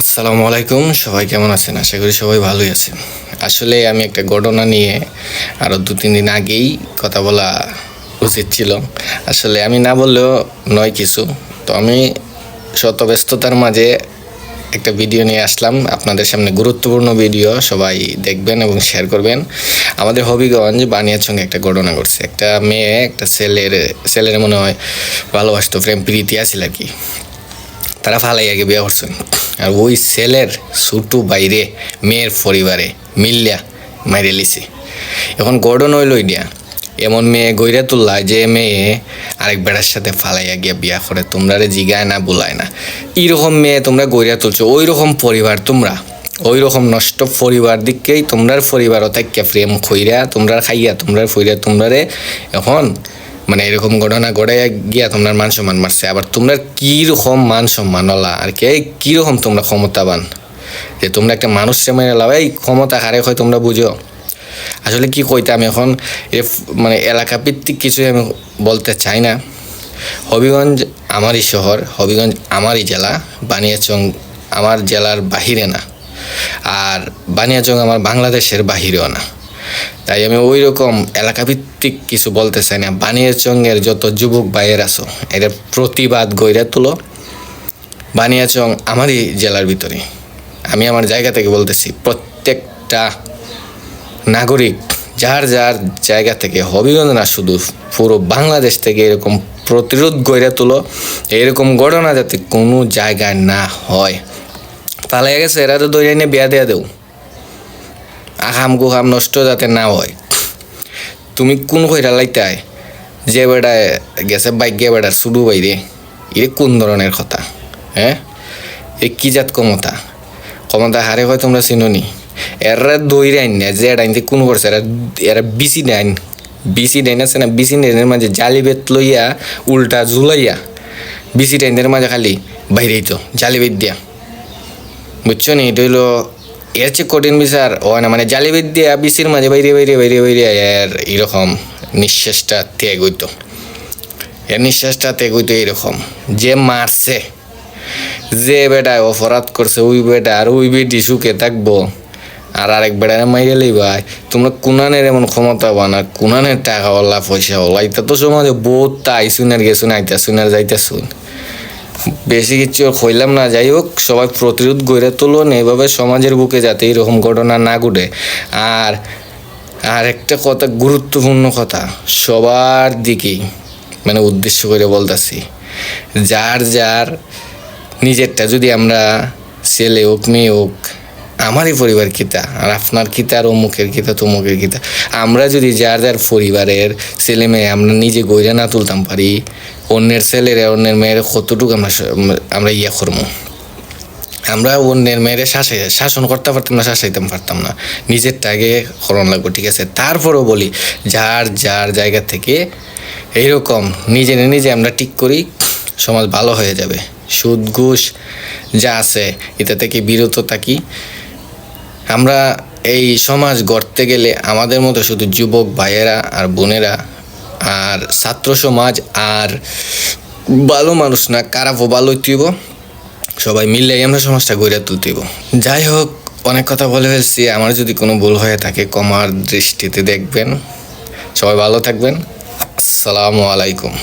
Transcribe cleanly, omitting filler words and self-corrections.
আসসালামু আলাইকুম, সবাই কেমন আছেন? আশা করি সবাই ভালোই আছেন। আসলে আমি একটা ঘটনা নিয়ে আরও 2-3 দিন আগেই কথা বলা উচিত ছিল। আসলে আমি না বললেও নয় কিছু। তো আমি শত ব্যস্ততার মাঝে একটা ভিডিও নিয়ে আসলাম আপনাদের সামনে, গুরুত্বপূর্ণ ভিডিও, সবাই দেখবেন এবং শেয়ার করবেন। আমাদের হবিগঞ্জ বানিয়ার সঙ্গে একটা ঘটনা ঘটছে। একটা মেয়ে একটা ছেলের মনে হয় ভালোবাসতো, প্রেম প্রীতি আছিল আর কি। তারা ফালাইয়া গিয়ে বিয়ে করছেন, আর ওই ছেলের ছোটো বাইরে মেয়ের পরিবারে মিল্লা মাইরে লিছে। এখন গর্ডন হইল ইডিয়া এমন মেয়ে গইরা তুললা যে মেয়ে আরেক বেড়ার সাথে ফালাইয়া গিয়া বিয়া করে, তোমরা জিগায় না বুলায় না। এইরকম মেয়ে তোমরা গইরা তুলছো, ওই রকম পরিবার তোমরা, ওই রকম নষ্ট পরিবার দিককেই তোমরার পরিবারও তাইকা প্রেম খইরা তোমরা খাইয়া তোমরা ফইরা তোমরারে এখন মানে এরকম ঘটনা ঘটে গিয়া তোমরা মান সম্মান মারছে। আবার তোমরা কীরকম মান সম্মান হলা আর কি, কীরকম তোমরা ক্ষমতাবান যে তোমরা একটা মানুষকে মেরে লাভ, এই ক্ষমতা হারে হয় তোমরা বুঝো। আসলে কি কইতে আমি এখন মানে এলাকা ভিত্তিক কিছুই আমি বলতে চাই না। হবিগঞ্জ আমারই শহর, হবিগঞ্জ আমারই জেলা, বানিয়াচং আমার জেলার বাহিরে না, আর বানিয়াচং আমার বাংলাদেশের বাহিরেও না। তাই আমি ওই রকম এলাকাভিত্তিক কিছু বলতে চাই না। বানিয়াচংয়ের যত যুবক ভাইয়ের আছো, এটার প্রতিবাদ গইরা তুলো। বানিয়াচং আমারই জেলার ভিতরে, আমি আমার জায়গা থেকে বলতেছি, প্রত্যেকটা নাগরিক যার যার জায়গা থেকে, হবিগঞ্জ না শুধু পুরো বাংলাদেশ থেকে এরকম প্রতিরোধ গইরা তুলো। এরকম ঘটনা যাতে কোনো জায়গায় না হয়। পালাইয়া গেছে এরা তো দৈরা নিয়ে বিয়া দেয়া দেও, আহাম গুহাম নষ্ট যাতে না হয়। তুমি কোন কইরা লাইতায় যে বেড়ায় গেছে বাইক গিয়ে বেড়ার শুরু বাইরে, এ কোন ধরনের কথা? হ্যাঁ, এ কি জাত ক্ষমতা? ক্ষমতা হারে হয় তোমরা চিনোনি। এরা দইরে আইন না যে ডাইন কোন করছে, এরা বিসি ডাইন আছে না, বিসি ডাইনের মাঝে জালি বেত লইয়া উল্টা ঝুলাইয়া বিসি ডাইনের মাঝে খালি বাইরেই তো জালি বেত দিয়া, বুঝছো নি? এটা হইলো এর চেয়ে কঠিন বিচার হয় না। মানে জালিবেদ দিয়ে বিসির মাঝে বাইরে বাইরে বাইরে বাইরে এর এরকম নিঃশ্বাসটা ত্যাগ হইতো, এর নিঃশ্বাসটা ত্যাগ হইতো এরকম। যে মারছে, যে বেটায় অপরাধ করছে, ওই বেটা আর ওই বেটি সুখে থাকবো, আর আরেক বেটায় মাইরে লইবাই। তোমরা কুনানের এমন ক্ষমতা বান, আর কুনানের টাকাওয়ালা পয়সাওয়ালা, এটা তো সমাজে বহুত তাই শুনার গেছুন, আইতা শুনার যাইতা শুন, বেশি কিছু হইলাম না। যাই হোক, সবাই প্রতিরোধ গড়ে তুলুন এইভাবে সমাজের বুকে, যাতে এরকম ঘটনা না ঘটে। আর আর একটা কথা, গুরুত্বপূর্ণ কথা সবার দিকেই মানে উদ্দেশ্য করে বলতেছি, যার যার নিজেরটা যদি আমরা ছেলে হোক মেয়ে হোক, আমারই পরিবার কিতা আর আপনার কিতা আর অমুকের কিতা তমুকের কিতা, আমরা যদি যার যার পরিবারের ছেলে মেয়ে আমরা নিজে গইরা না তুলতাম পারি, অন্যের ছেলেরা অন্যের মেয়ের কতটুকু আমরা ইয়া করবো। আমরা অন্যের মেয়েরে শাসন করতে পারতাম না, শাসাইতাম পারতাম না, নিজেরটাকে করণ লাগবো, ঠিক আছে? তারপরও বলি, যার যার জায়গা থেকে এইরকম নিজে আমরা ঠিক করি, সমাজ ভালো হয়ে যাবে। সুদ ঘুষ যা আছে এটা থেকে বিরত থাকি। আমরা এই সমাজ গড়তে গেলে আমাদের মতো শুধু যুবক ভাইয়েরা আর বোনেরা আর ছাত্র সমাজ আর ভালো মানুষ না, খারাপও ভালো তুইব, সবাই মিললেই আমরা সমাজটা গড়ে তুলতেইব। যাই হোক, অনেক কথা বলে ফেলছি। আমার যদি কোনো ভুল হয়ে থাকে ক্ষমার দৃষ্টিতে দেখবেন। সবাই ভালো থাকবেন। আসসালামু আলাইকুম।